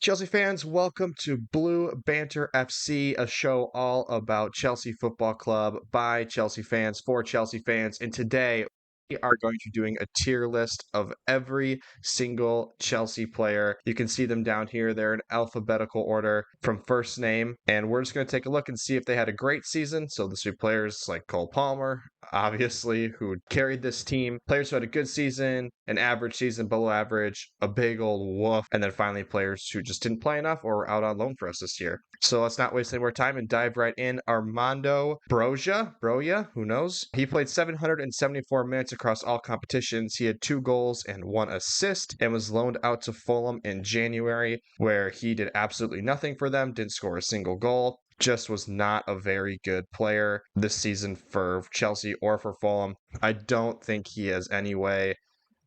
Chelsea fans, welcome to Blue Banter FC, a show all about Chelsea Football Club by Chelsea fans for Chelsea fans. And today we are going to be doing a tier list of every single Chelsea player. You can see them down here. They're in alphabetical order from first name. And we're just going to take a look and see if they had a great season. So this would be players like Cole Palmer, obviously, who carried this team, players who had a good season, an average season, below average, a big old woof, and then finally players who just didn't play enough or were out on loan for us this year. So let's not waste any more time and dive right in. Armando Broja, who knows? He played 774 minutes across all competitions. He had 2 goals and 1 assist and was loaned out to Fulham in January, where he did absolutely nothing for them, didn't score a single goal. Just was not a very good player this season for Chelsea or for Fulham. I don't think he has any way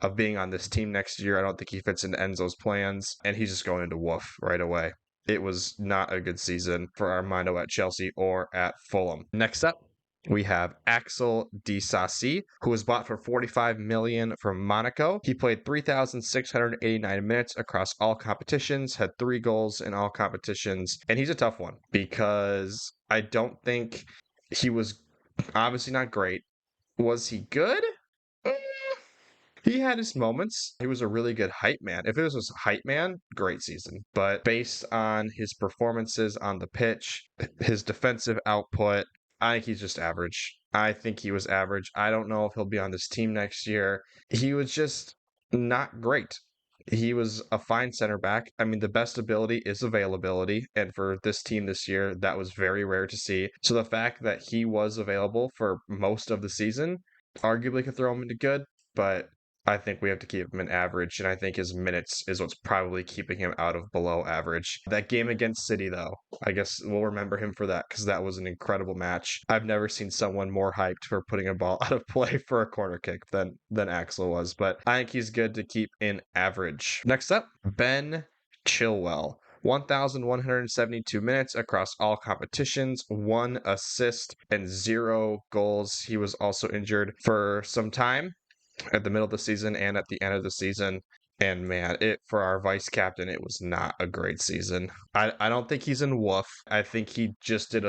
of being on this team next year. I don't think he fits into Enzo's plans, and he's just going into woof right away. It was not a good season for Armando at Chelsea or at Fulham. Next up, we have Axel Disasi, who was bought for 45 million from Monaco. He played 3,689 minutes across all competitions, had 3 goals in all competitions, and he's a tough one because I don't think he was obviously not great. Was he good? He had his moments. He was a really good hype man. If it was a hype man, great season. But based on his performances on the pitch, his defensive output, I think he's just average. I think he was average. I don't know if he'll be on this team next year. He was just not great. He was a fine center back. I mean, the best ability is availability. And for this team this year, that was very rare to see. So the fact that he was available for most of the season arguably could throw him into good, but I think we have to keep him in average, and I think his minutes is what's probably keeping him out of below average. That game against City, though, I guess we'll remember him for that because that was an incredible match. I've never seen someone more hyped for putting a ball out of play for a corner kick than Axel was, but I think he's good to keep in average. Next up, Ben Chilwell. 1,172 minutes across all competitions, 1 assist, and 0 goals. He was also injured for some time at the middle of the season and at the end of the season. And man, it for our vice captain, it was not a great season. I don't think he's in woof. I think he just did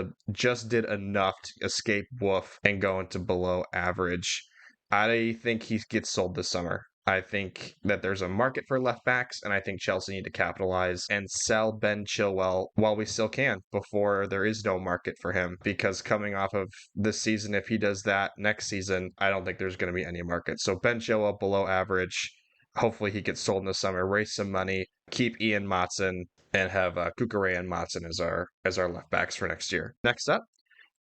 enough to escape woof and go into below average. I think he gets sold this summer. I think that there's a market for left backs, and I think Chelsea need to capitalize and sell Ben Chilwell while we still can before there is no market for him. Because coming off of this season, if he does that next season, I don't think there's going to be any market. So Ben Chilwell below average. Hopefully he gets sold in the summer, raise some money, keep Ian Matson, and have Kukure and Matson as our left backs for next year. Next up,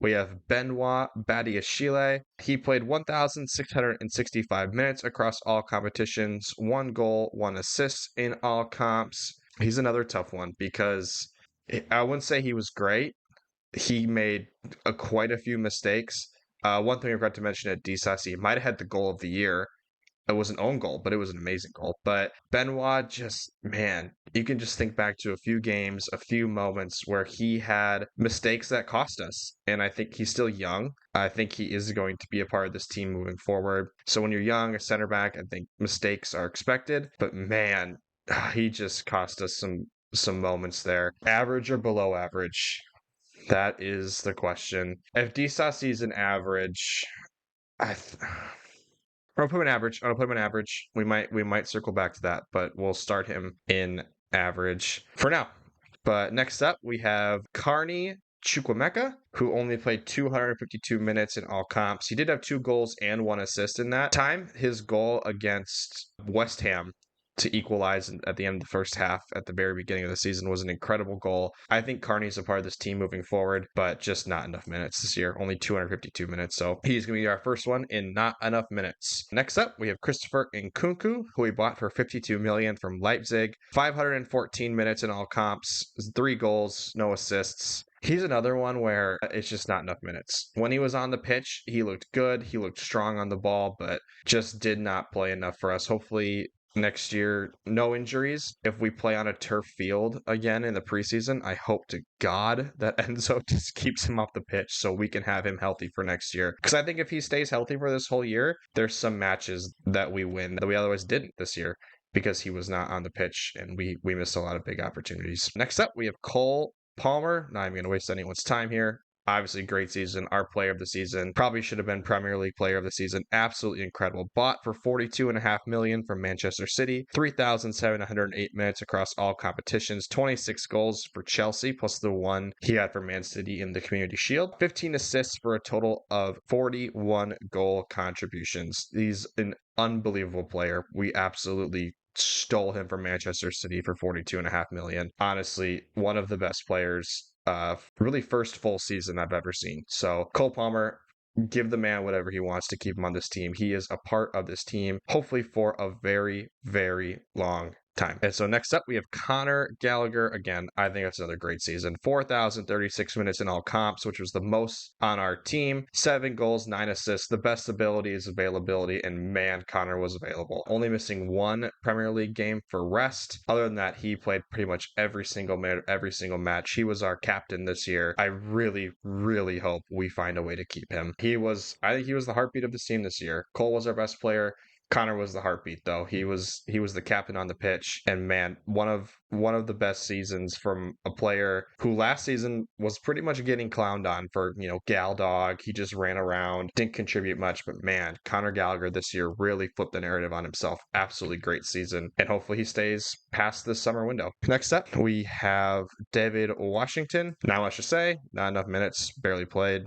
we have Benoit Badiashile. He played 1,665 minutes across all competitions, 1 goal, 1 assist in all comps. He's another tough one because I wouldn't say he was great. He made quite a few mistakes. One thing I forgot to mention at Disasi, he might have had the goal of the year. It was an own goal, but it was an amazing goal. But Benoit just, man, you can just think back to a few games, a few moments where he had mistakes that cost us. And I think he's still young. I think he is going to be a part of this team moving forward. So when you're young, a center back, I think mistakes are expected. But man, he just cost us some moments there. Average or below average? That is the question. If Disasi is an average, I I'll put him in average. I'll put him in average. We might circle back to that, but we'll start him in average for now. But next up, we have Carney Chukwemeka, who only played 252 minutes in all comps. He did have 2 goals and 1 assist in that time. His goal against West Ham to equalize at the end of the first half at the very beginning of the season was an incredible goal. I think Carney's a part of this team moving forward, but just not enough minutes this year. Only 252 minutes. So he's going to be our first one in not enough minutes. Next up, we have Christopher Nkunku, who we bought for 52 million from Leipzig. 514 minutes in all comps, 3 goals, no assists. He's another one where it's just not enough minutes. When he was on the pitch, he looked good. He looked strong on the ball, but just did not play enough for us. Hopefully next year, no injuries. If we play on a turf field again in the preseason, I hope to God that Enzo just keeps him off the pitch so we can have him healthy for next year. Because I think if he stays healthy for this whole year, there's some matches that we win that we otherwise didn't this year. because he was not on the pitch, and we missed a lot of big opportunities. Next up, we have Cole Palmer. Not even going to waste anyone's time here. Obviously, great season. Our player of the season. Probably should have been Premier League player of the season. Absolutely incredible. Bought for $42.5 million from Manchester City. 3,708 minutes across all competitions. 26 goals for Chelsea, plus the one he had for Man City in the Community Shield. 15 assists for a total of 41 goal contributions. He's an unbelievable player. We absolutely stole him from Manchester City for $42.5 million. Honestly, one of the best players. Really first full season I've ever seen. So Cole Palmer, give the man whatever he wants to keep him on this team. He is a part of this team, hopefully for a very, very long time. And so next up, we have Conor Gallagher. Again, I think that's another great season. 4,036 minutes in all comps, which was the most on our team. 7 goals, 9 assists. The best ability is availability, and man, Conor was available. Only missing one Premier League game for rest. Other than that, he played pretty much every single minute, every single match. He was our captain this year. I really, really hope we find a way to keep him. I think he was the heartbeat of this team this year. Cole was our best player. Conor was the heartbeat, though. He was the captain on the pitch, and man, one of the best seasons from a player who last season was pretty much getting clowned on for, gal dog. He just ran around, didn't contribute much, but man, Conor Gallagher this year really flipped the narrative on himself. Absolutely great season, and hopefully he stays past this summer window. Next up, we have David Washington. Not much to say, not enough minutes, barely played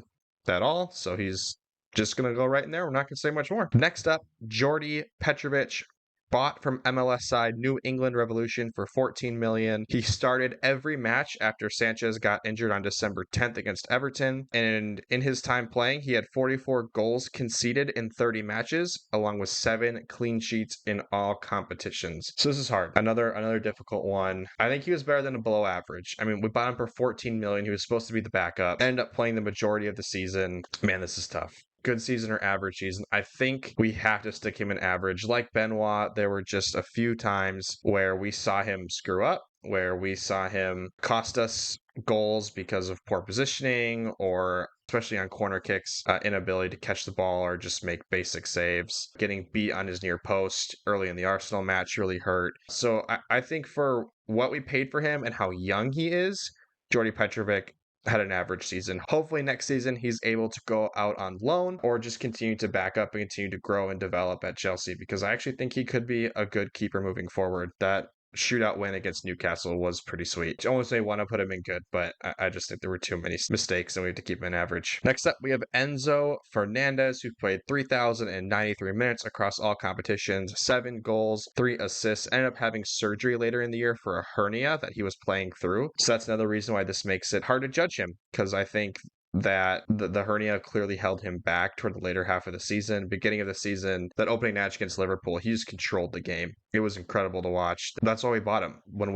at all, so he's just going to go right in there. We're not going to say much more. Next up, Jordy Petrovic, bought from MLS side New England Revolution for $14 million. He started every match after Sanchez got injured on December 10th against Everton. And in his time playing, he had 44 goals conceded in 30 matches, along with 7 clean sheets in all competitions. So this is hard. Another difficult one. I think he was better than a below average. I mean, we bought him for $14 million. He was supposed to be the backup. Ended up playing the majority of the season. Man, this is tough. Good season or average season. I think we have to stick him in average. Like Benoit, there were just a few times where we saw him screw up, where we saw him cost us goals because of poor positioning, or especially on corner kicks, inability to catch the ball or just make basic saves. Getting beat on his near post early in the Arsenal match really hurt. So I think for what we paid for him and how young he is, Jordy Petrovic had an average season. Hopefully next season he's able to go out on loan or just continue to back up and continue to grow and develop at Chelsea, because I actually think he could be a good keeper moving forward. That shootout win against Newcastle was pretty sweet. I almost may want to put him in good, but I just think there were too many mistakes and we have to keep him in average. Next up, we have Enzo Fernandez, who played 3,093 minutes across all competitions, 7 goals, 3 assists, ended up having surgery later in the year for a hernia that he was playing through. So that's another reason why this makes it hard to judge him, because I think that the hernia clearly held him back toward the later half of the season. Beginning of the season, that opening match against Liverpool, he just controlled the game. It was incredible to watch. That's why we bought him. What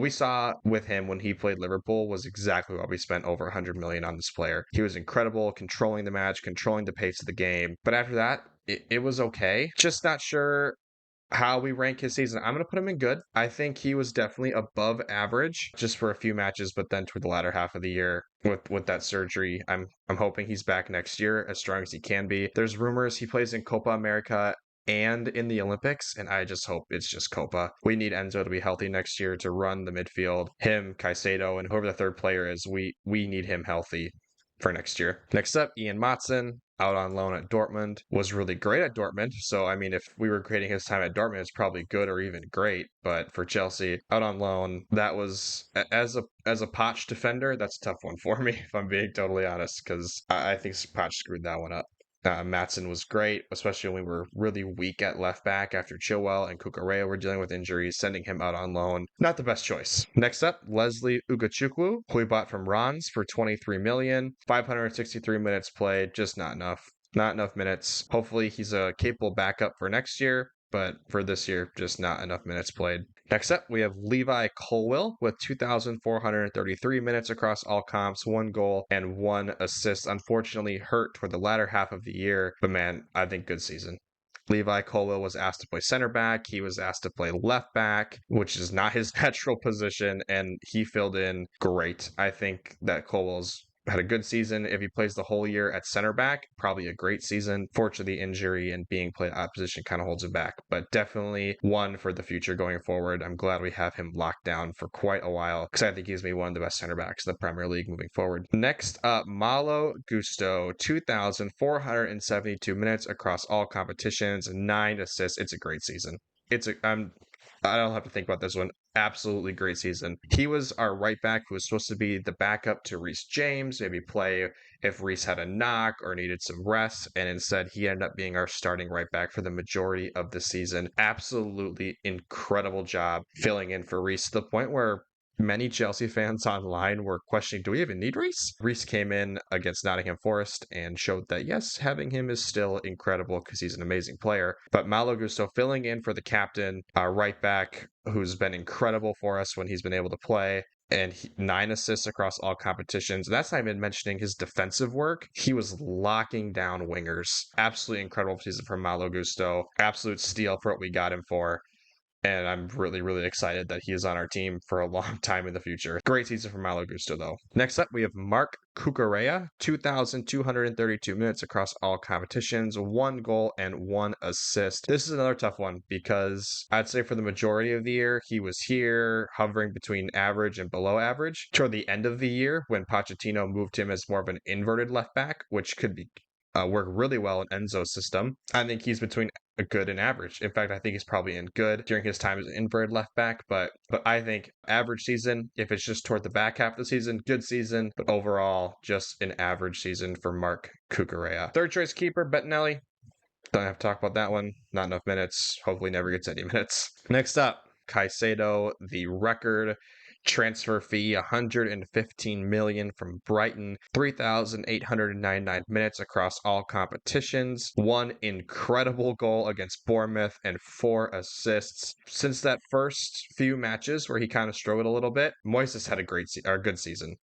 we saw with him when he played Liverpool was exactly why we spent over 100 million on this player. He was incredible, controlling the match, controlling the pace of the game. But after that, it was okay. Just not sure how we rank his season. I'm going to put him in good. I think he was definitely above average just for a few matches, but then toward the latter half of the year with that surgery, I'm hoping he's back next year as strong as he can be. There's rumors he plays in Copa America and in the Olympics, and I just hope it's just Copa. We need Enzo to be healthy next year to run the midfield. Him, Caicedo, and whoever the third player is, we need him healthy for next year. Next up, Ian Matson, out on loan at Dortmund, was really great at Dortmund. So, I mean, if we were grading his time at Dortmund, it's probably good or even great. But for Chelsea, out on loan, that was, as a Poch defender, that's a tough one for me, if I'm being totally honest, because I think Poch screwed that one up. Matson was great, especially when we were really weak at left back after Chilwell and Cucurella were dealing with injuries, sending him out on loan. Not the best choice. Next up, Leslie Ugachukwu, who we bought from Rons for $23 million. 563 minutes played, just not enough. Not enough minutes. Hopefully he's a capable backup for next year, but for this year, just not enough minutes played. Next up, we have Levi Colwill with 2,433 minutes across all comps, 1 goal and 1 assist. Unfortunately, hurt toward the latter half of the year, but man, I think good season. Levi Colwill was asked to play center back. He was asked to play left back, which is not his natural position, and he filled in great. I think that Colwill's had a good season. If he plays the whole year at center back, probably a great season. Fortunately, the injury and being played opposition kind of holds him back, but definitely one for the future going forward. I'm glad we have him locked down for quite a while because I think he's going to be one of the best center backs in the Premier League moving forward. Next up, Malo Gusto, 2,472 minutes across all competitions, 9 assists. It's a great season. I don't have to think about this one. Absolutely great season. He was our right back who was supposed to be the backup to Reece James, maybe play if Reece had a knock or needed some rest. And instead, he ended up being our starting right back for the majority of the season. Absolutely incredible job filling in for Reece to the point where many Chelsea fans online were questioning, do we even need Reece? Reece came in against Nottingham Forest and showed that, yes, having him is still incredible because he's an amazing player. But Malo Gusto filling in for the captain, right back, who's been incredible for us when he's been able to play. And 9 assists across all competitions. And that's not even mentioning his defensive work. He was locking down wingers. Absolutely incredible season from Malo Gusto. Absolute steal for what we got him for. And I'm really, really excited that he is on our team for a long time in the future. Great season for Malo Gusto, though. Next up, we have Marc Cucurella, 2,232 minutes across all competitions, 1 goal and 1 assist. This is another tough one because I'd say for the majority of the year, he was here hovering between average and below average. Toward the end of the year, when Pochettino moved him as more of an inverted left back, which could be work really well in Enzo's system. I think he's between a good and average. In fact, I think he's probably in good during his time as an inverted left back, but I think average season, if it's just toward the back half of the season, good season, but overall, just an average season for Marc Cucurella. Third choice keeper, Bettinelli. Don't have to talk about that one. Not enough minutes. Hopefully never gets any minutes. Next up, Caicedo, the record transfer fee, 115 million from Brighton, 3,899 minutes across all competitions, 1 incredible goal against Bournemouth, and 4 assists. Since that first few matches where he kind of struggled a little bit, Moises had a good season.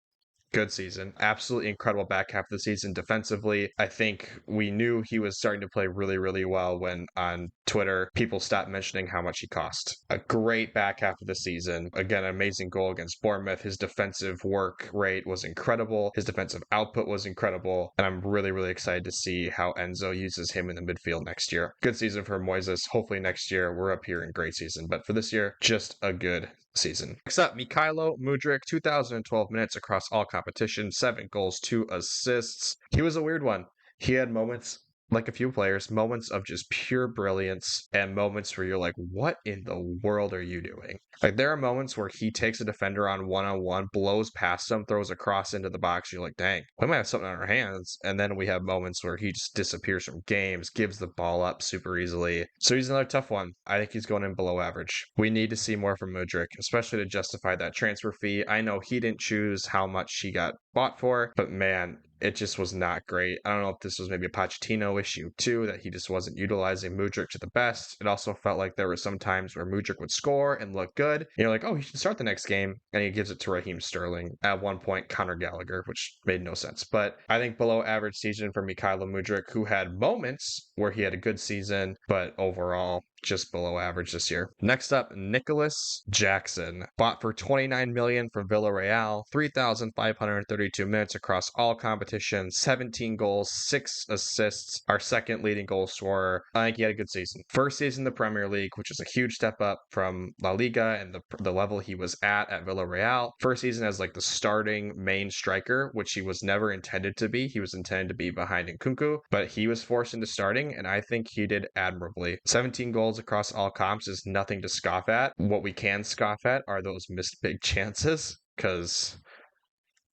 Good season. Absolutely incredible back half of the season defensively. I think we knew he was starting to play really, really well when on Twitter people stopped mentioning how much he cost. A great back half of the season. Again, an amazing goal against Bournemouth. His defensive work rate was incredible. His defensive output was incredible. And I'm really, really excited to see how Enzo uses him in the midfield next year. Good season for Moises. Hopefully next year we're up here in great season. But for this year, just a good season. Next up, Mykhailo Mudryk, 2,012 minutes across all competitions, 7 goals, 2 assists. He was a weird one. He had moments, like a few players, moments of just pure brilliance and moments where you're like, what in the world are you doing? Like, there are moments where he takes a defender on one-on-one, blows past him, throws a cross into the box. You're like, dang, we might have something on our hands. And then we have moments where he just disappears from games, gives the ball up super easily. So he's another tough one. I think he's going in below average. We need to see more from Mudryk, especially to justify that transfer fee. I know he didn't choose how much he got bought for, but man, it just was not great. I don't know if this was maybe a Pochettino issue too, that he just wasn't utilizing Mudryk to the best. It also felt like there were some times where Mudryk would score and look good. And you're like, oh, he should start the next game. And he gives it to Raheem Sterling. At one point, Conor Gallagher, which made no sense. But I think below average season for Mykhailo Mudryk, who had moments where he had a good season, but overall, just below average this year. Next up, Nicholas Jackson, bought for 29 million from Villarreal, 3,532 minutes across all competitions, 17 goals, 6 assists, our second leading goal scorer. I think he had a good season. First season in the Premier League, which is a huge step up from La Liga and the level he was at Villarreal. First season as like the starting main striker, which he was never intended to be. He was intended to be behind Nkunku, but he was forced into starting, and I think he did admirably. 17 goals across all comps is nothing to scoff at. What we can scoff at are those missed big chances, because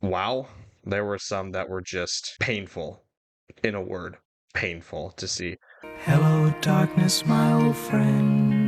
wow, there were some that were just painful. In a word, painful to see. Hello, darkness, my old friend.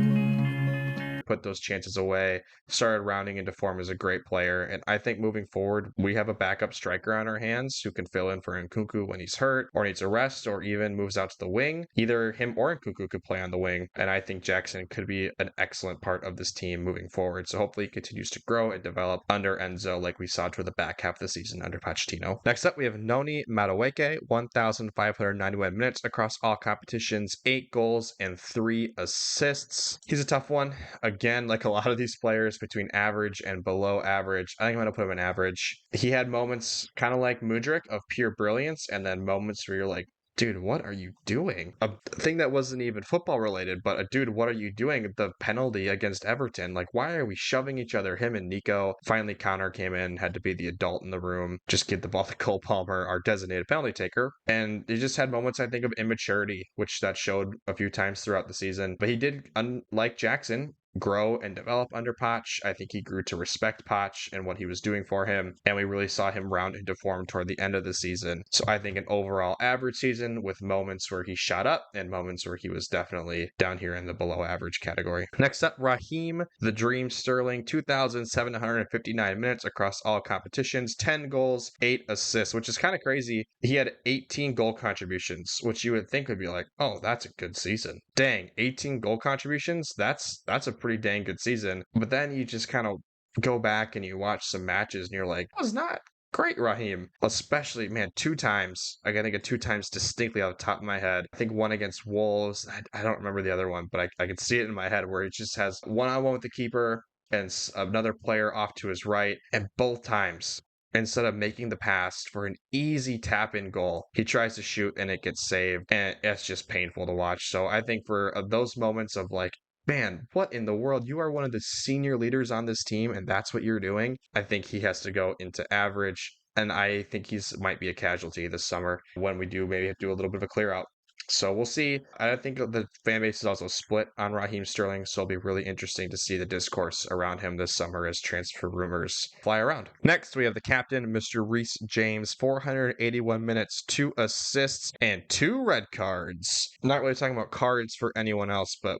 Put those chances away, started rounding into form as a great player. And I think moving forward, we have a backup striker on our hands who can fill in for Nkunku when he's hurt or needs a rest or even moves out to the wing. Either him or Nkunku could play on the wing. And I think Jackson could be an excellent part of this team moving forward. So hopefully he continues to grow and develop under Enzo like we saw toward the back half of the season under Pochettino. Next up, we have Noni Madueke, 1,591 minutes across all competitions, 8 goals and 3 assists. He's a tough one. again, like a lot of these players between average and below average, I think I'm going to put him in average. He had moments kind of like Mudryk of pure brilliance, and then moments where you're like, dude, what are you doing? A thing that wasn't even football related, but a dude, what are you doing? The penalty against Everton. Like, why are we shoving each other? Him and Nico. Finally, Connor came in, had to be the adult in the room. Just give the ball to Cole Palmer, our designated penalty taker. And he just had moments, I think, of immaturity, which that showed a few times throughout the season. But he did, unlike Jackson, grow and develop under Poch. I think he grew to respect Poch and what he was doing for him, and we really saw him round into form toward the end of the season. So I think an overall average season with moments where he shot up and moments where he was definitely down here in the below average category. Next up, Raheem the Dream Sterling, 2,759 minutes across all competitions, 10 goals, 8 assists, which is kind of crazy. He had 18 goal contributions, which you would think would be like, oh, that's a good season. Dang, 18 goal contributions? That's a pretty dang good season. But then you just kind of go back and you watch some matches and you're like, that was not great, Raheem. Especially, man, 2 times. I think 2 times distinctly off the top of my head. I think one against Wolves. I don't remember the other one, but I could see it in my head where he just has one-on-one with the keeper and another player off to his right. And both times, instead of making the pass for an easy tap-in goal, he tries to shoot and it gets saved. And it's just painful to watch. So I think for those moments of like, man, what in the world? You are one of the senior leaders on this team, and that's what you're doing. I think he has to go into average, and I think he's might be a casualty this summer when we do maybe have to do a little bit of a clear out. So we'll see. I think the fan base is also split on Raheem Sterling, so it'll be really interesting to see the discourse around him this summer as transfer rumors fly around. Next, we have the captain, Mr. Reece James, 481 minutes, 2 assists, and 2 red cards. Not really talking about cards for anyone else, but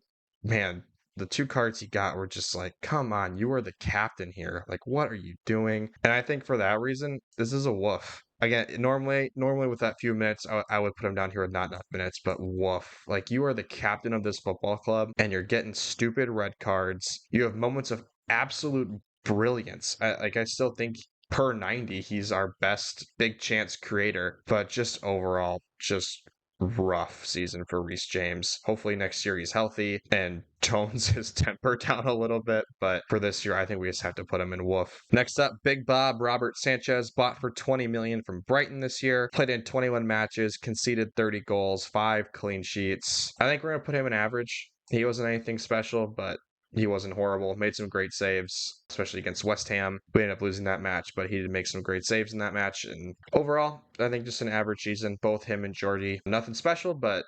man, the 2 cards he got were just like, come on, you are the captain here. Like, what are you doing? And I think for that reason, this is a woof. Again, normally with that few minutes, I would put him down here with not enough minutes, but woof. Like, you are the captain of this football club, and you're getting stupid red cards. You have moments of absolute brilliance. I still think per 90, he's our best big chance creator, but just overall, just rough season for Reece James. Hopefully next year he's healthy and tones his temper down a little bit, but for this year I think we just have to put him in woof. Next up, Big Bob Robert Sanchez, bought for $20 million from Brighton this year, played in 21 matches, conceded 30 goals, 5 clean sheets. I think we're going to put him in average. He wasn't anything special, but he wasn't horrible. Made some great saves, especially against West Ham. We ended up losing that match, but he did make some great saves in that match. And overall, I think just an average season. Both him and Jordy, nothing special, but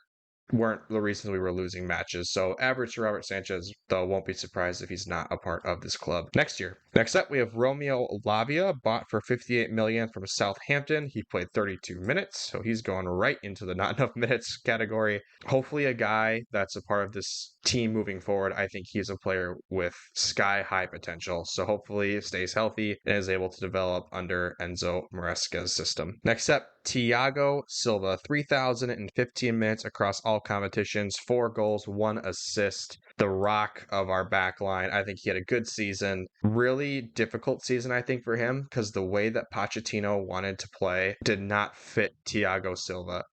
weren't the reasons we were losing matches. So average to Robert Sanchez, though won't be surprised if he's not a part of this club next year. Next up, we have Romeo Lavia, bought for $58 million from Southampton. He played 32 minutes, so he's going right into the not enough minutes category. Hopefully a guy that's a part of this team moving forward. I think he's a player with sky-high potential, so hopefully he stays healthy and is able to develop under Enzo Maresca's system. Next up, Thiago Silva, 3,015 minutes across all competitions, 4 goals, 1 assist. The rock of our back line. I think he had a good season. Really difficult season, I think, for him because the way that Pochettino wanted to play did not fit Thiago Silva.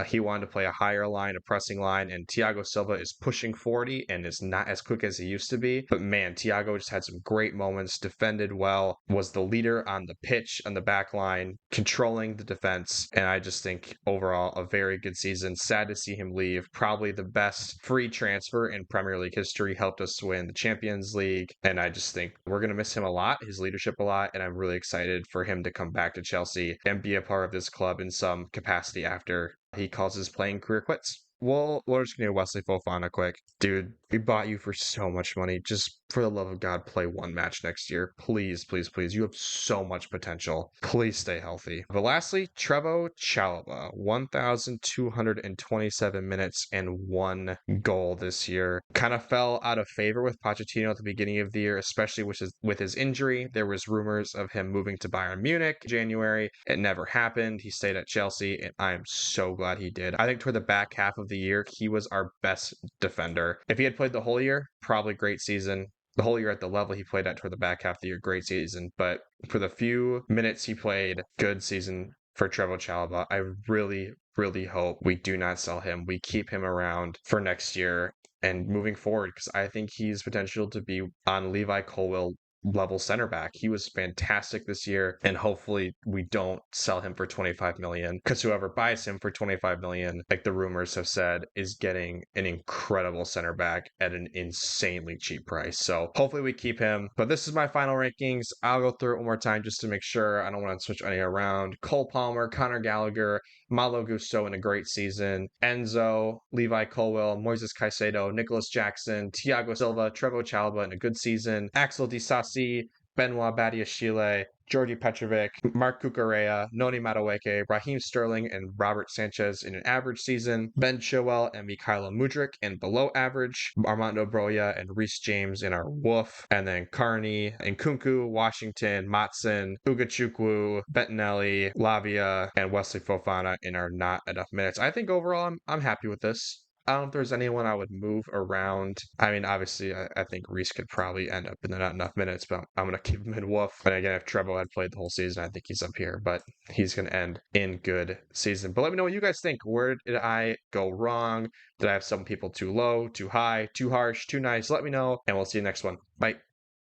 He wanted to play a higher line, a pressing line, and Thiago Silva is pushing 40 and is not as quick as he used to be. But man, Thiago just had some great moments, defended well, was the leader on the pitch, on the back line, controlling the defense. And I just think overall, a very good season. Sad to see him leave. Probably the best free transfer in Premier League history. Helped us win the Champions League. And I just think we're going to miss him a lot, his leadership a lot. And I'm really excited for him to come back to Chelsea and be a part of this club in some capacity after he calls his playing career quits. Well, we're just going to Wesley Fofana quick. Dude, we bought you for so much money. Just for the love of God, play one match next year. Please, please, please. You have so much potential. Please stay healthy. But lastly, Trevoh Chalobah, 1,227 minutes and 1 goal this year. Kind of fell out of favor with Pochettino at the beginning of the year, especially with his injury. There was rumors of him moving to Bayern Munich in January. It never happened. He stayed at Chelsea, and I am so glad he did. I think toward the back half of the year, he was our best defender. If he had played the whole year, probably great season. The whole year at the level he played at toward the back half of the year, great season. But for the few minutes he played, good season for Trevoh Chalobah. I really, really hope we do not sell him. We keep him around for next year. and moving forward, because I think he's potential to be on Levi Colwill level center back. He was fantastic this year, and hopefully we don't sell him for 25 million, because whoever buys him for 25 million, like the rumors have said, is getting an incredible center back at an insanely cheap price. So hopefully we keep him. But this is my final rankings. I'll go through it one more time just to make sure I don't want to switch any around. Cole Palmer, Conor Gallagher, Malo Gusto in a great season, Enzo, Levi Colwill, Moises Caicedo, Nicholas Jackson, Thiago Silva, Trevoh Chalobah in a good season, Axel Disasi, Benoit Badiashile, Georgi Petrovic, Mark Cucurella, Noni Madueke, Raheem Sterling, and Robert Sanchez in an average season, Ben Chilwell and Mikhailo Mudryk in below average, Armando Broja and Reece James in our woof, and then Carney, Nkunku, Washington, Matson, Ugachukwu, Bettinelli, Lavia, and Wesley Fofana in our not enough minutes. I think overall I'm happy with this. I don't know if there's anyone I would move around. I mean, obviously, I think Reece could probably end up in the not enough minutes, but I'm going to keep him in woof. But again, if Trevoh had played the whole season, I think he's up here, but he's going to end in good season. But let me know what you guys think. Where did I go wrong? Did I have some people too low, too high, too harsh, too nice? Let me know, and we'll see you next one. Bye.